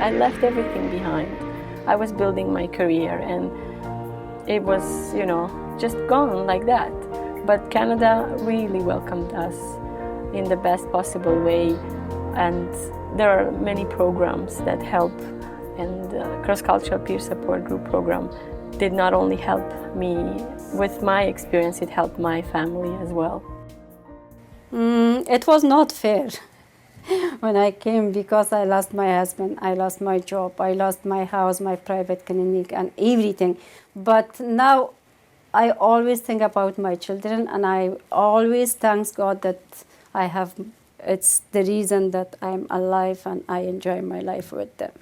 I left everything behind. I was building my career and it was, just gone like that. But Canada really welcomed us in the best possible way, and there are many programs that help, and the cross-cultural peer support group program did not only help me with my experience, it helped my family as well. It was not fair when I came, because I lost my husband, I lost my job, I lost my house, my private clinic and everything. But now I always think about my children, and I always thank God that it's the reason that I'm alive and I enjoy my life with them.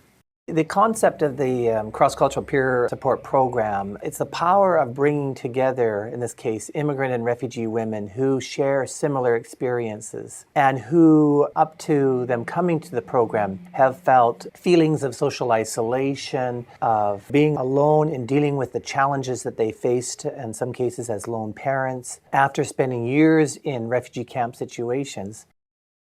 The concept of the cross-cultural peer support program, it's the power of bringing together, in this case, immigrant and refugee women who share similar experiences and who, up to them coming to the program, have felt feelings of social isolation, of being alone in dealing with the challenges that they faced, in some cases as lone parents, after spending years in refugee camp situations.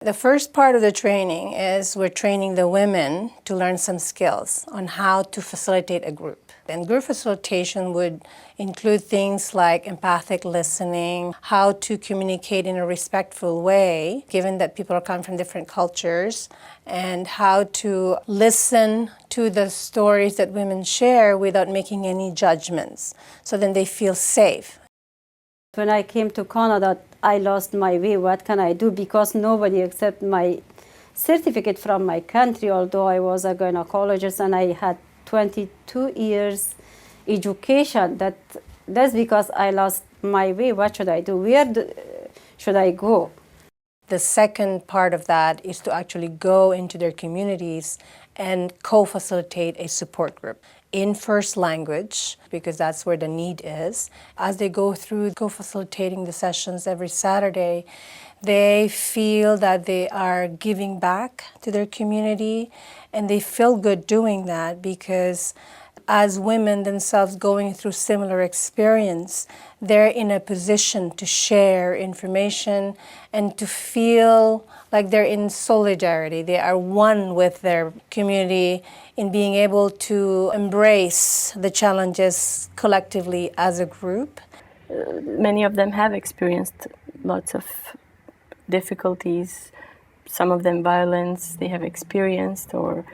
The first part of the training is we're training the women to learn some skills on how to facilitate a group. And group facilitation would include things like empathic listening, how to communicate in a respectful way, given that people are coming from different cultures, and how to listen to the stories that women share without making any judgments, so then they feel safe. When I came to Canada, I lost my way. What can I do? Because nobody accepted my certificate from my country, although I was a gynecologist and I had 22 years education. That's because I lost my way. What should I do? Where should I go? The second part of that is to actually go into their communities and co-facilitate a support group in first language, because that's where the need is. As they go through co-facilitating the sessions every Saturday, they feel that they are giving back to their community, and they feel good doing that, because as women themselves going through similar experience, they're in a position to share information and to feel like they're in solidarity. They are one with their community in being able to embrace the challenges collectively as a group. Many of them have experienced lots of difficulties, some of them violence they have experienced or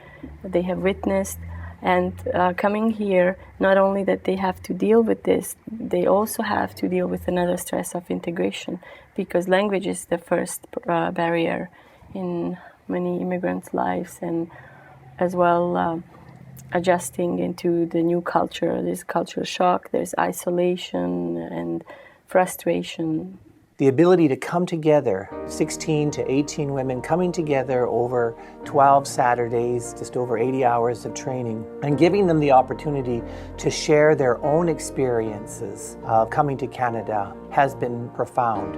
they have witnessed. And coming here, not only that they have to deal with this, they also have to deal with another stress of integration, because language is the first barrier in many immigrants' lives, and as well adjusting into the new culture. There's cultural shock, there's isolation and frustration. The ability to come together, 16 to 18 women coming together over 12 Saturdays, just over 80 hours of training, and giving them the opportunity to share their own experiences of coming to Canada has been profound.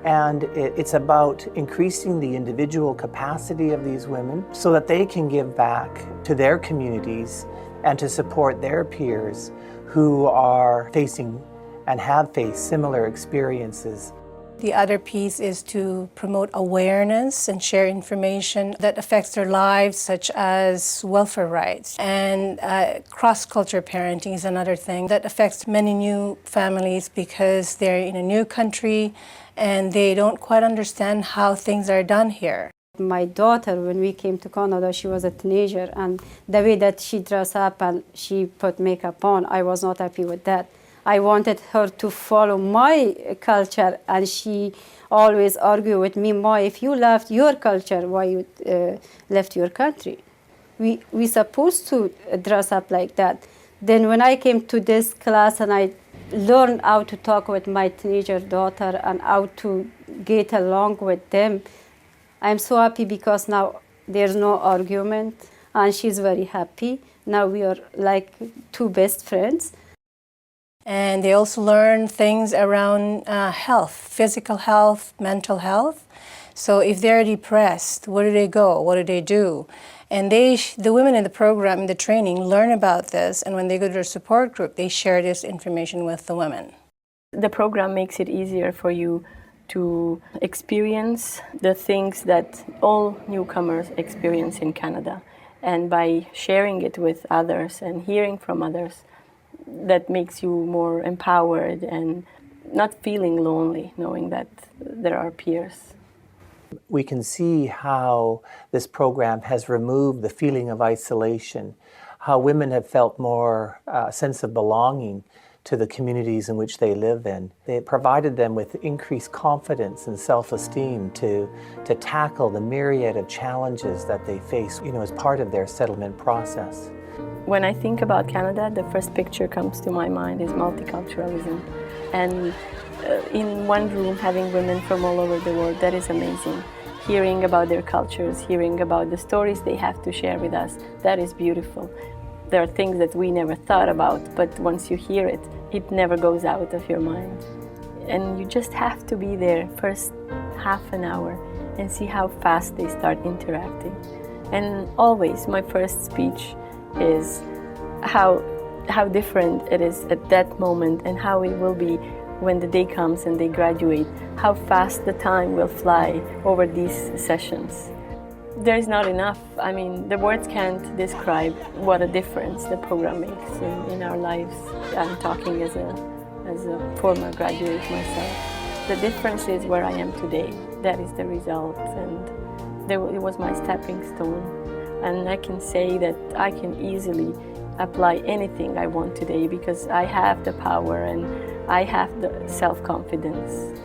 And it's about increasing the individual capacity of these women so that they can give back to their communities and to support their peers who are facing and have faced similar experiences. The other piece is to promote awareness and share information that affects their lives, such as welfare rights. And cross-culture parenting is another thing that affects many new families, because they're in a new country and they don't quite understand how things are done here. My daughter, when we came to Canada, she was a teenager, and the way that she dressed up and she put makeup on, I was not happy with that. I wanted her to follow my culture, and she always argued with me, Ma, if you left your culture, why you left your country? We supposed to dress up like that. Then when I came to this class and I learned how to talk with my teenager daughter and how to get along with them, I'm so happy, because now there's no argument and she's very happy. Now we are like two best friends. And they also learn things around health, physical health, mental health. So if they're depressed, where do they go? What do they do? And the women in the program, in the training, learn about this. And when they go to their support group, they share this information with the women. The program makes it easier for you to experience the things that all newcomers experience in Canada. And by sharing it with others and hearing from others, that makes you more empowered and not feeling lonely, knowing that there are peers. We can see how this program has removed the feeling of isolation, how women have felt more sense of belonging to the communities in which they live in. It provided them with increased confidence and self-esteem to tackle the myriad of challenges that they face, as part of their settlement process. When I think about Canada, the first picture comes to my mind is multiculturalism. And in one room, having women from all over the world, that is amazing. Hearing about their cultures, hearing about the stories they have to share with us, that is beautiful. There are things that we never thought about, but once you hear it, it never goes out of your mind. And you just have to be there first half an hour and see how fast they start interacting. And always my first speech is how different it is at that moment and how it will be when the day comes and they graduate, how fast the time will fly over these sessions. There is not enough. I mean, the words can't describe what a difference the program makes in our lives. I'm talking as a former graduate myself. The difference is where I am today. That is the result, and it was my stepping stone. And I can say that I can easily apply anything I want today because I have the power and I have the self-confidence.